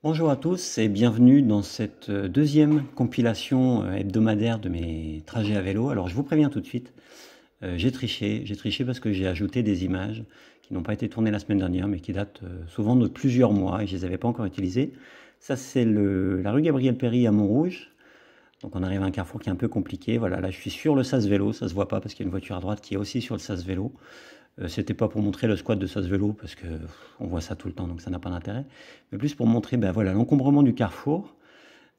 Bonjour à tous et bienvenue dans cette deuxième compilation hebdomadaire de mes trajets à vélo. Alors je vous préviens tout de suite, j'ai triché parce que j'ai ajouté des images qui n'ont pas été tournées la semaine dernière mais qui datent souvent de plusieurs mois et je ne les avais pas encore utilisées. Ça c'est la rue Gabriel-Péri à Montrouge. Donc on arrive à un carrefour qui est un peu compliqué. Voilà, là je suis sur le sas vélo, ça se voit pas parce qu'il y a une voiture à droite qui est aussi sur le sas vélo. C'était pas pour montrer le squat de sas vélo parce que on voit ça tout le temps donc ça n'a pas d'intérêt, mais plus pour montrer ben voilà l'encombrement du carrefour.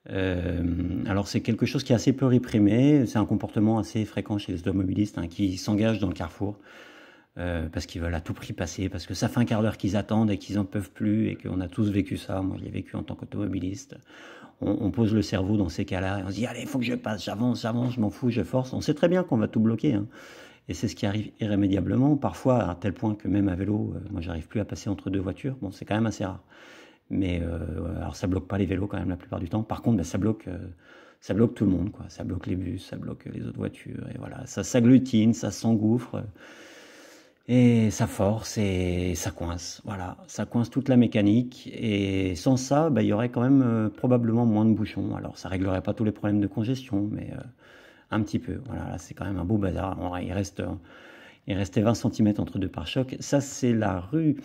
Alors c'est quelque chose qui est assez peu réprimé, c'est un comportement assez fréquent chez les automobilistes hein, qui s'engagent dans le carrefour parce qu'ils veulent à tout prix passer, parce que ça fait un quart d'heure qu'ils attendent et qu'ils en peuvent plus et qu'on a tous vécu ça. Moi je l'ai vécu en tant qu'automobiliste. On pose le cerveau dans ces cas-là et on se dit allez il faut que je passe, j'avance, je m'en fous, je force. On sait très bien qu'on va tout bloquer hein. Et c'est ce qui arrive irrémédiablement, parfois à tel point que même à vélo, moi j'arrive plus à passer entre deux voitures. Bon, c'est quand même assez rare. Mais alors ça bloque pas les vélos quand même la plupart du temps. Par contre, ben, ça bloque tout le monde, quoi. Ça bloque les bus, ça bloque les autres voitures. Et voilà, ça s'agglutine, ça s'engouffre. Et ça force et ça coince. Voilà, ça coince toute la mécanique. Et sans ça, ben, il y aurait quand même probablement moins de bouchons. Alors ça réglerait pas tous les problèmes de congestion, mais un petit peu. Voilà, là, c'est quand même un beau bazar. Il restait 20 cm entre deux pare-chocs. Ça, c'est la rue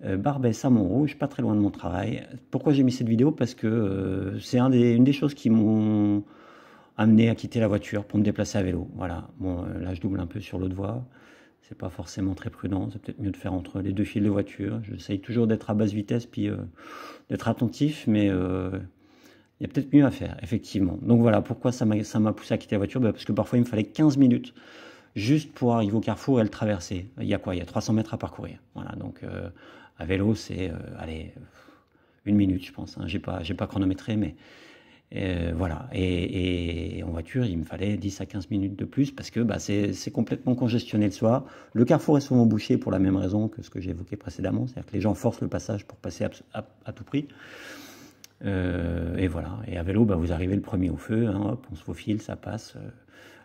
Barbès à Montrouge, pas très loin de mon travail. Pourquoi j'ai mis cette vidéo? Parce que c'est une des choses qui m'ont amené à quitter la voiture pour me déplacer à vélo. Voilà. Bon, là, je double un peu sur l'autre voie. C'est pas forcément très prudent. C'est peut-être mieux de faire entre les deux fils de voiture. J'essaye toujours d'être à basse vitesse puis d'être attentif, mais il y a peut-être mieux à faire, effectivement. Donc voilà, pourquoi ça m'a poussé à quitter la voiture? Parce que parfois il me fallait 15 minutes juste pour arriver au carrefour et le traverser. Il y a quoi? Il y a 300 mètres à parcourir. Voilà, donc à vélo c'est, allez, une minute je pense. Hein. J'ai pas chronométré, mais voilà. Et en voiture, il me fallait 10 à 15 minutes de plus parce que bah, c'est complètement congestionné le soir. Le carrefour est souvent bouché pour la même raison que ce que j'ai évoqué précédemment, c'est-à-dire que les gens forcent le passage pour passer à tout prix. Et voilà. Et à vélo, bah, vous arrivez le premier au feu, hein, hop, on se faufile, ça passe.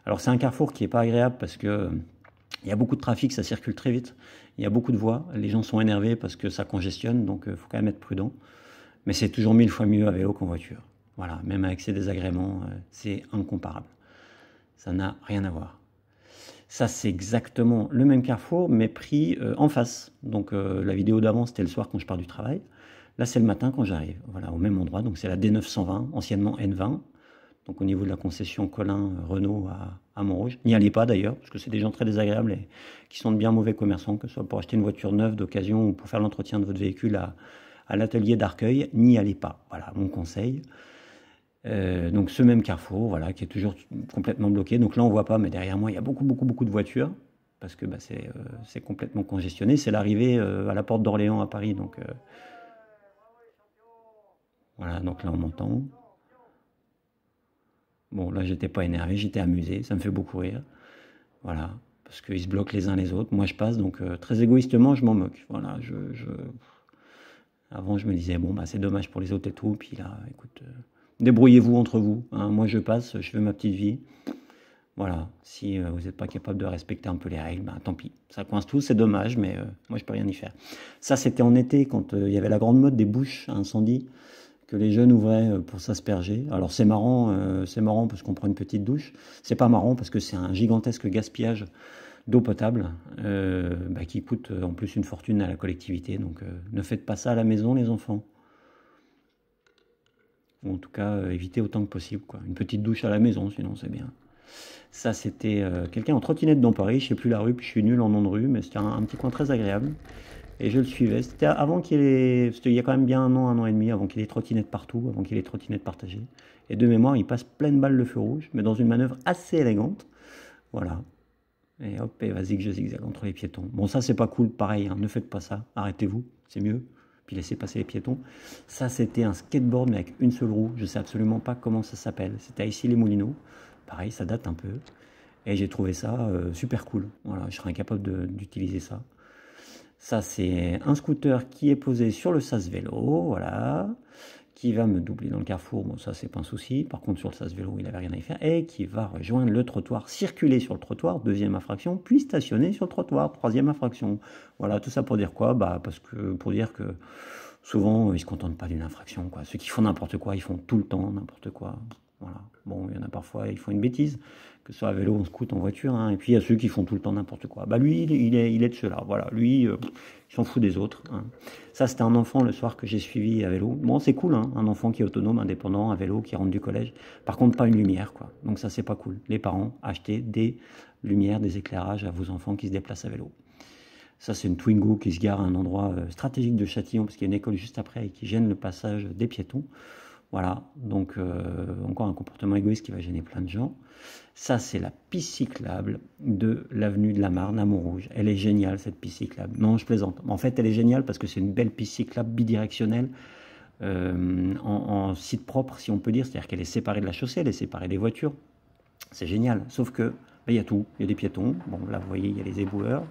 Alors c'est un carrefour qui est pas agréable parce que il y a beaucoup de trafic, ça circule très vite. Il y a beaucoup de voies, les gens sont énervés parce que ça congestionne, donc il faut quand même être prudent. Mais c'est toujours 1000 fois mieux à vélo qu'en voiture. Voilà, même avec ces désagréments, c'est incomparable. Ça n'a rien à voir. Ça, c'est exactement le même carrefour, mais pris en face. Donc la vidéo d'avant, c'était le soir quand je pars du travail. Là, c'est le matin quand j'arrive. Voilà, au même endroit. Donc c'est la D920, anciennement N20. Donc au niveau de la concession Colin Renault à Montrouge. N'y allez pas d'ailleurs, parce que c'est des gens très désagréables et qui sont de bien mauvais commerçants, que ce soit pour acheter une voiture neuve d'occasion ou pour faire l'entretien de votre véhicule à l'atelier d'Arcueil. N'y allez pas. Voilà, mon conseil. Donc ce même carrefour, voilà, qui est toujours complètement bloqué. Donc là on voit pas, mais derrière moi il y a beaucoup de voitures parce que bah, c'est complètement congestionné. C'est l'arrivée à la porte d'Orléans à Paris, donc voilà. Donc là on m'entend. Bon là j'étais pas énervé, j'étais amusé, ça me fait beaucoup rire. Voilà, parce qu'ils se bloquent les uns les autres. Moi je passe, donc très égoïstement je m'en moque. Voilà, avant je me disais bon bah c'est dommage pour les autres et tout, puis là écoute. Débrouillez-vous entre vous. Hein. Moi, je passe, je fais ma petite vie. Voilà. Si vous n'êtes pas capable de respecter un peu les règles, ben, tant pis. Ça coince tout, c'est dommage, mais moi, je peux rien y faire. Ça, c'était en été, quand il y avait la grande mode des bouches à incendie que les jeunes ouvraient pour s'asperger. Alors, c'est marrant parce qu'on prend une petite douche. C'est pas marrant parce que c'est un gigantesque gaspillage d'eau potable bah, qui coûte en plus une fortune à la collectivité. Donc, ne faites pas ça à la maison, les enfants. Ou en tout cas, éviter autant que possible, quoi. Une petite douche à la maison, sinon c'est bien. Ça, c'était quelqu'un en trottinette dans Paris, je sais plus la rue, puis je suis nul en nom de rue, mais c'était un petit coin très agréable. Et je le suivais. C'était avant qu'il y ait... C'était il y a quand même bien un an et demi, avant qu'il y ait des trottinettes partout, avant qu'il y ait des trottinettes partagées. Et de mémoire, il passe pleine balle le feu rouge, mais dans une manœuvre assez élégante. Voilà. Et hop, et vas-y que je zigzag entre les piétons. Bon, ça, c'est pas cool, pareil, hein, ne faites pas ça, arrêtez-vous, c'est mieux. Puis laissez passer les piétons. Ça, c'était un skateboard, mais avec une seule roue. Je sais absolument pas comment ça s'appelle. C'était à Issy-les-Moulineaux. Pareil, ça date un peu. Et j'ai trouvé ça super cool. Voilà, je serais incapable d'utiliser ça. Ça, c'est un scooter qui est posé sur le sas vélo, voilà, qui va me doubler dans le carrefour. Bon, ça, c'est pas un souci. Par contre, sur le sas vélo, il n'avait rien à y faire. Et qui va rejoindre le trottoir, circuler sur le trottoir, deuxième infraction, puis stationner sur le trottoir, troisième infraction. Voilà, tout ça pour dire quoi? Bah, pour dire que souvent, ils se contentent pas d'une infraction, quoi. Ceux qui font n'importe quoi, ils font tout le temps n'importe quoi. Voilà. Bon, il y en a parfois, ils font une bêtise, que ce soit à vélo, en scooter, en voiture, hein. Et puis il y a ceux qui font tout le temps n'importe quoi. Bah lui, il est de ceux-là. Voilà. Lui, il s'en fout des autres, hein. Ça, c'était un enfant le soir que j'ai suivi à vélo. Bon, c'est cool, hein, un enfant qui est autonome, indépendant, à vélo, qui rentre du collège. Par contre, pas une lumière, quoi. Donc ça, c'est pas cool. Les parents, achetez des lumières, des éclairages à vos enfants qui se déplacent à vélo. Ça, c'est une Twingo qui se gare à un endroit stratégique de Châtillon, parce qu'il y a une école juste après et qui gêne le passage des piétons. Voilà, donc encore un comportement égoïste qui va gêner plein de gens. Ça, c'est la piste cyclable de l'avenue de la Marne à Montrouge. Elle est géniale, cette piste cyclable. Non, je plaisante. En fait, elle est géniale parce que c'est une belle piste cyclable bidirectionnelle en site propre, si on peut dire. C'est-à-dire qu'elle est séparée de la chaussée, elle est séparée des voitures. C'est génial, sauf que il y a tout. Il y a des piétons. Bon, là, vous voyez, il y a les éboueurs.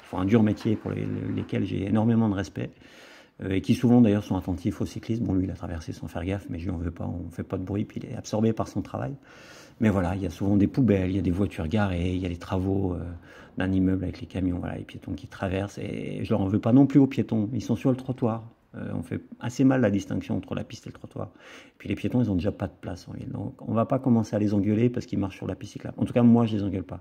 Ils font un dur métier pour lesquels j'ai énormément de respect. Et qui souvent d'ailleurs sont attentifs aux cyclistes. Bon, lui, il a traversé sans faire gaffe, mais je lui en veux pas, on fait pas de bruit, puis il est absorbé par son travail. Mais voilà, il y a souvent des poubelles, il y a des voitures garées, il y a les travaux d'un immeuble avec les camions, voilà, les piétons qui traversent, et je leur en veux pas non plus aux piétons, ils sont sur le trottoir. On fait assez mal la distinction entre la piste et le trottoir. Et puis les piétons, ils ont déjà pas de place en ville, donc on va pas commencer à les engueuler parce qu'ils marchent sur la piste cyclable. En tout cas, moi, je les engueule pas.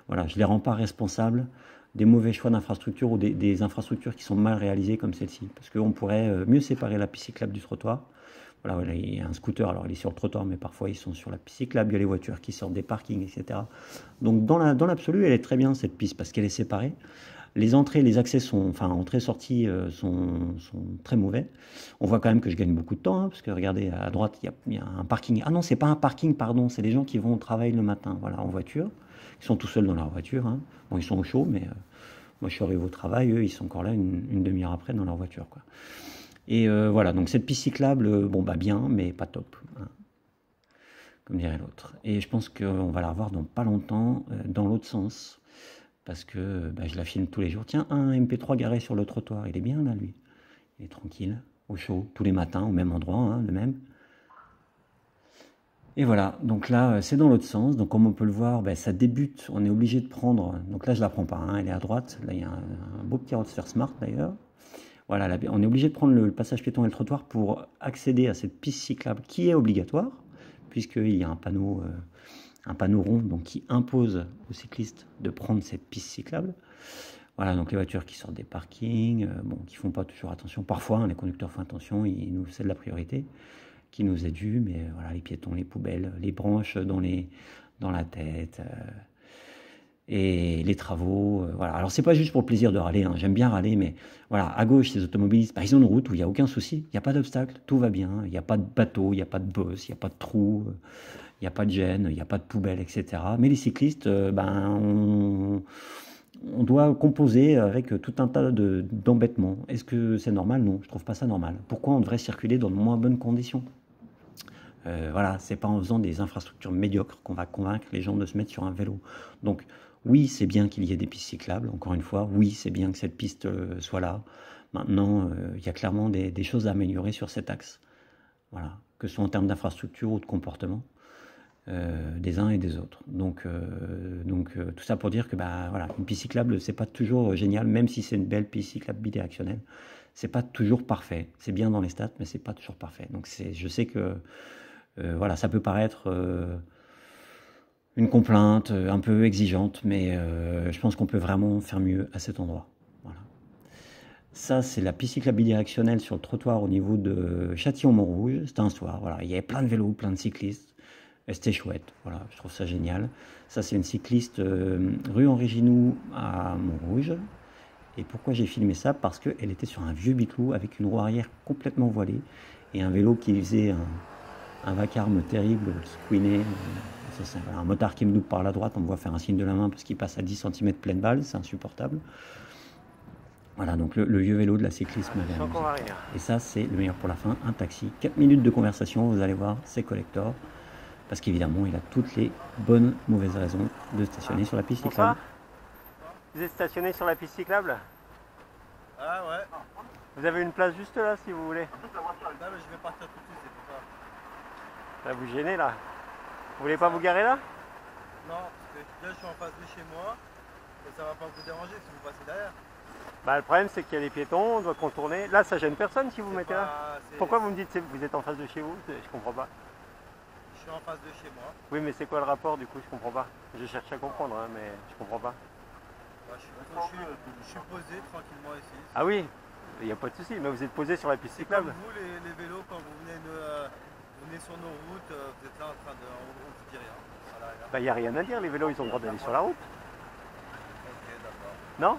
Voilà, je les rends pas responsables des mauvais choix d'infrastructures ou des infrastructures qui sont mal réalisées comme celle-ci. Parce qu'on pourrait mieux séparer la piste cyclable du trottoir. Voilà, il y a un scooter, alors il est sur le trottoir, mais parfois ils sont sur la piste cyclable, il y a les voitures qui sortent des parkings, etc. Donc dans l'absolu, elle est très bien cette piste parce qu'elle est séparée. Les entrées, les accès sont, enfin entrées-sorties sont très mauvais. On voit quand même que je gagne beaucoup de temps, hein, parce que regardez, à droite, il y a un parking. Ah non, c'est pas un parking, pardon, c'est les gens qui vont au travail le matin, voilà, en voiture. Ils sont tout seuls dans leur voiture, hein. Bon, ils sont au chaud, mais moi je suis arrivé au travail, eux, ils sont encore là une demi-heure après dans leur voiture, quoi. Et voilà, donc cette piste cyclable, bon bah bien, mais pas top, hein, comme dirait l'autre. Et je pense qu'on va la revoir dans pas longtemps, dans l'autre sens, parce que bah, je la filme tous les jours. Tiens, un MP3 garé sur le trottoir, il est bien là, lui. Il est tranquille, au chaud, tous les matins, au même endroit, hein, le même. Et voilà, donc là, c'est dans l'autre sens. Donc comme on peut le voir, ben, ça débute, on est obligé de prendre... Donc là, je la prends pas, hein, elle est à droite. Là, il y a un beau petit roadster smart, d'ailleurs. Voilà, là, on est obligé de prendre le passage piéton et le trottoir pour accéder à cette piste cyclable qui est obligatoire, puisqu'il y a un panneau rond donc, qui impose aux cyclistes de prendre cette piste cyclable. Voilà, donc les voitures qui sortent des parkings, bon, qui font pas toujours attention. Parfois, hein, les conducteurs font attention, ils nous cèdent la priorité qui nous est due, mais voilà, les piétons, les poubelles, les branches dans la tête, et les travaux, voilà. Alors c'est pas juste pour le plaisir de râler, hein. J'aime bien râler, mais voilà, à gauche, ces automobilistes, bah, ils ont une route où il n'y a aucun souci, il n'y a pas d'obstacle, tout va bien, il n'y a pas de bateau, il n'y a pas de bosse, il n'y a pas de trou, il n'y a pas de gêne, il n'y a pas de poubelle, etc. Mais les cyclistes, on doit composer avec tout un tas d'embêtements. Est-ce que c'est normal? Non, je trouve pas ça normal. Pourquoi on devrait circuler dans de moins bonnes conditions? Voilà, c'est pas en faisant des infrastructures médiocres qu'on va convaincre les gens de se mettre sur un vélo. Donc oui, c'est bien qu'il y ait des pistes cyclables, encore une fois, oui, c'est bien que cette piste soit là. Maintenant, il y a clairement des choses à améliorer sur cet axe. Voilà, que ce soit en termes d'infrastructure ou de comportement des uns et des autres. Donc tout ça pour dire que bah, voilà, une piste cyclable, c'est pas toujours génial, même si c'est une belle piste cyclable bidirectionnelle, c'est pas toujours parfait. C'est bien dans les stats, mais c'est pas toujours parfait. Donc je sais que voilà, ça peut paraître une complainte un peu exigeante, mais je pense qu'on peut vraiment faire mieux à cet endroit. Voilà. Ça, c'est la piste cyclable bidirectionnelle sur le trottoir au niveau de Châtillon-Montrouge. C'était un soir, voilà. Il y avait plein de vélos, plein de cyclistes. Et c'était chouette, voilà, je trouve ça génial. Ça, c'est une cycliste rue Henri Ginoux à Montrouge. Et pourquoi j'ai filmé ça? Parce qu'elle était sur un vieux biclou avec une roue arrière complètement voilée et un vélo qui faisait un vacarme terrible qui couinait. C'est un motard qui me loupe par la droite, on me voit faire un signe de la main parce qu'il passe à 10 cm pleine balle, c'est insupportable. Voilà, donc le vieux vélo de la cycliste m'avait amusé. Et ça, c'est le meilleur pour la fin, un taxi. 4 minutes de conversation, vous allez voir, c'est collector. Parce qu'évidemment, il a toutes les bonnes, mauvaises raisons de stationner sur la piste cyclable. Vous êtes stationné sur la piste cyclable? Ah ouais. Vous avez une place juste là si vous voulez. Non mais je vais partir tout de suite, c'est pour ça. Là vous gênez là. Vous voulez pas vous garer là? Non, parce que là je suis en face de chez moi et ça va pas vous déranger si vous passez derrière. Bah, le problème, c'est qu'il y a des piétons, on doit contourner. Là, ça gêne personne si vous C'est mettez là. pas- c'est- Pourquoi vous me dites que vous êtes en face de chez vous? Je comprends pas. Je suis en face de chez moi. Oui, mais c'est quoi le rapport du coup? Je comprends pas. Je cherche à comprendre, hein, mais je comprends pas. Bah, je suis posé tranquillement ici. Ah oui, il n'y a pas de souci, mais vous êtes posé sur la piste C'est comme cyclable. vous, les vélos, quand vous venez sur nos routes, vous êtes là en train de. On vous dit rien. Voilà, là. Bah, il n'y a rien à dire, les vélos, ils ont le droit d'aller sur la route. Ok, d'accord. Non?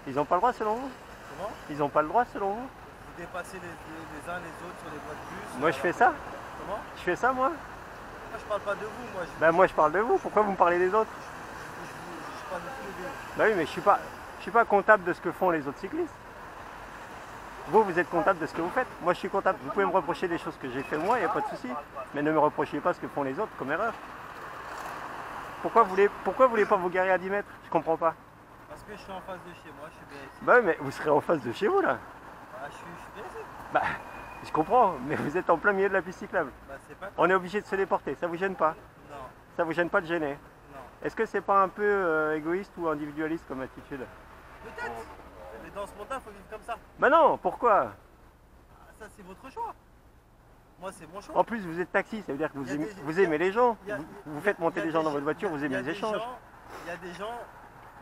Ils n'ont pas le droit selon vous? Comment? Ils n'ont pas le droit selon vous? Vous dépassez les uns les autres sur les voies de bus. Moi, je fais ça? Comment? Je fais ça, moi? Moi, je parle pas de vous, moi. Bah, moi, je parle de vous. Pourquoi vous me parlez des autres? Je parle de tous les vélos. Bah oui, mais je suis pas comptable de ce que font les autres cyclistes. Vous, vous êtes comptable de ce que vous faites. Moi, je suis comptable. Vous pouvez me reprocher des choses que j'ai fait moi, il n'y a pas de souci. Mais ne me reprochez pas ce que font les autres comme erreur. Pourquoi vous voulez pas vous garer à 10 mètres? Je comprends pas. Parce que je suis en face de chez moi, je suis bien ici. Bah oui, mais vous serez en face de chez vous, là. Ah, je suis bien ici. Bah, je comprends, mais vous êtes en plein milieu de la piste cyclable. Bah, c'est pas. On est obligé de se déporter. Ça vous gêne pas? Non, Ça vous gêne pas de gêner? non. Est-ce que c'est pas un peu égoïste ou individualiste comme attitude? Peut-être. Mais dans ce monde-là, il faut vivre comme ça. Bah non, pourquoi? Ah, ça, c'est votre choix. Moi, c'est mon choix. En plus, vous êtes taxi, ça veut dire que Il y a des- vous aimez les gens. il y a- Vous faites monter il y a les gens des dans votre voiture, vous il y aimez a les des échanges. gens- Il y a des gens,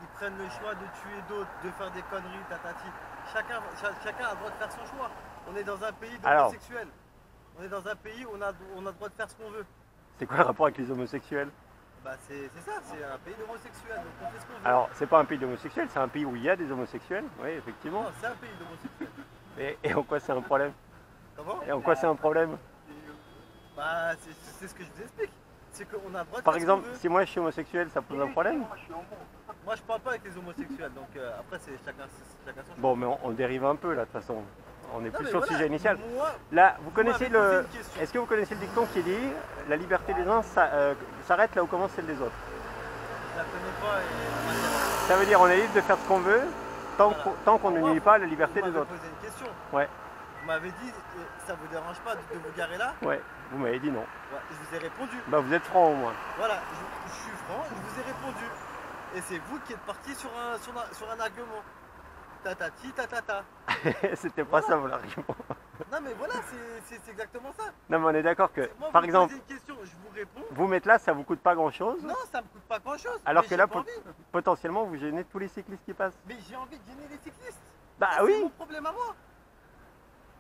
ils prennent le choix de tuer d'autres, de faire des conneries, tatati. Chacun a le droit de faire son choix. On est dans un pays Alors. d'homosexuels. On est dans un pays où on a le droit de faire ce qu'on veut. C'est quoi le rapport avec les homosexuels? Bah, c'est ça, c'est un pays d'homosexuels. Donc on fait ce qu'on veut. Alors, c'est pas un pays d'homosexuels, c'est un pays où il y a des homosexuels, oui, effectivement. Non, c'est un pays d'homosexuels. Et en quoi c'est un problème? Comment? Et en quoi c'est un problème? Bah, c'est ce que je vous explique. C'est qu'on a le droit de Par faire exemple, ce qu'on veut. si moi je suis homosexuel, ça pose un problème? Moi, je parle pas avec les homosexuels. Donc après, c'est chacun son choix. Bon, mais on dérive un peu là, de toute façon. On est Non, plus mais sur le voilà, sujet initial. Moi, Là, vous connaissez m'avez posé le. une question. Est-ce que vous connaissez le dicton qui dit la liberté des uns s'arrête là où commence celle des autres? je la connais pas et m'intéresse. Ça veut dire on est libre de faire ce qu'on veut tant qu'on ne nuit pas à la liberté Vous des m'avez autres. posé une question. Ouais, Vous m'avez dit, ça vous dérange pas de vous garer là? ouais. Vous m'avez dit non. Ouais, je vous ai répondu. Bah vous êtes franc au moins. Voilà, je suis franc, je vous ai répondu. Et c'est vous qui êtes parti sur un argument. Tatati, tatata. C'était pas ça mon argument. Non mais voilà, c'est exactement ça. Non mais on est d'accord que, Moi, par vous me exemple, posez une question, je vous réponds. vous mettre là, ça vous coûte pas grand chose. Non, ça me coûte pas grand chose. Alors mais que j'ai là, pas envie. potentiellement, vous gênez tous les cyclistes qui passent. Mais j'ai envie de gêner les cyclistes. Bah Ça, oui. C'est mon problème à moi.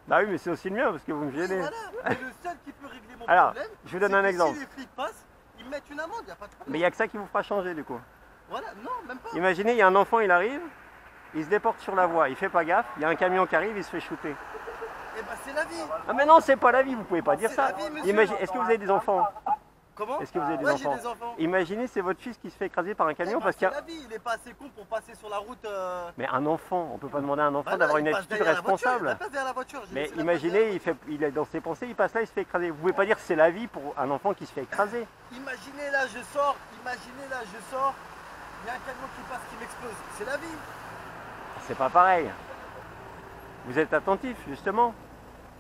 Bah oui, mais c'est aussi le mien parce que vous me Oui, gênez. voilà. Mais le seul qui peut régler mon Alors, problème, je vous donne c'est un que exemple. Si les flics passent, ils me mettent une amende, il n'y a pas de problème. Mais il n'y a que ça qui vous fera changer du coup. Voilà, non, même pas. Imaginez, il y a un enfant, il arrive, il se déporte sur la voie, il fait pas gaffe, il y a un camion qui arrive, il se fait shooter. Eh ben c'est la vie. Ah mais non, c'est pas la vie, vous pouvez pas dire C'est ça. la vie, monsieur. Est-ce que vous avez des enfants? Comment? Est-ce que vous avez des Ouais, enfants? j'ai des enfants. Imaginez, c'est votre fils qui se fait écraser par un Eh camion ben, parce qu'il y c'est a... la vie, il est pas assez con pour passer sur la route. Mais un enfant, on peut pas demander à un enfant Bah non, d'avoir il une passe attitude derrière la voiture, responsable. il passe derrière la voiture, j'ai Mais laissé la place derrière imaginez, il est dans ses pensées, il passe là, il se fait écraser. Vous pouvez pas dire que c'est la vie pour un enfant qui se fait écraser. Imaginez là, je sors, il y a un camion qui passe qui m'explose. C'est la vie. C'est pas pareil. Vous êtes attentif, justement.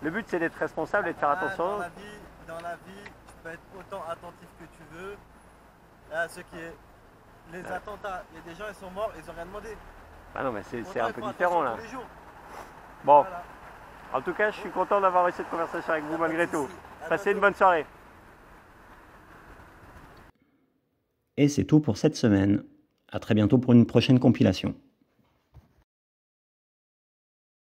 Le but, c'est d'être responsable et de faire Ah, attention. dans la vie, tu peux être autant attentif que tu veux. Là, ce qui est. Les attentats, il y a des gens, ils sont morts, ils ont rien demandé. Ah non, mais c'est Autant un ils peu font différent là. attention tous les jours. Bon, Voilà. en tout cas, je suis content d'avoir eu cette conversation avec vous Y a pas malgré de tout. souci. À Passez une bientôt. bonne soirée. Et c'est tout pour cette semaine. À très bientôt pour une prochaine compilation.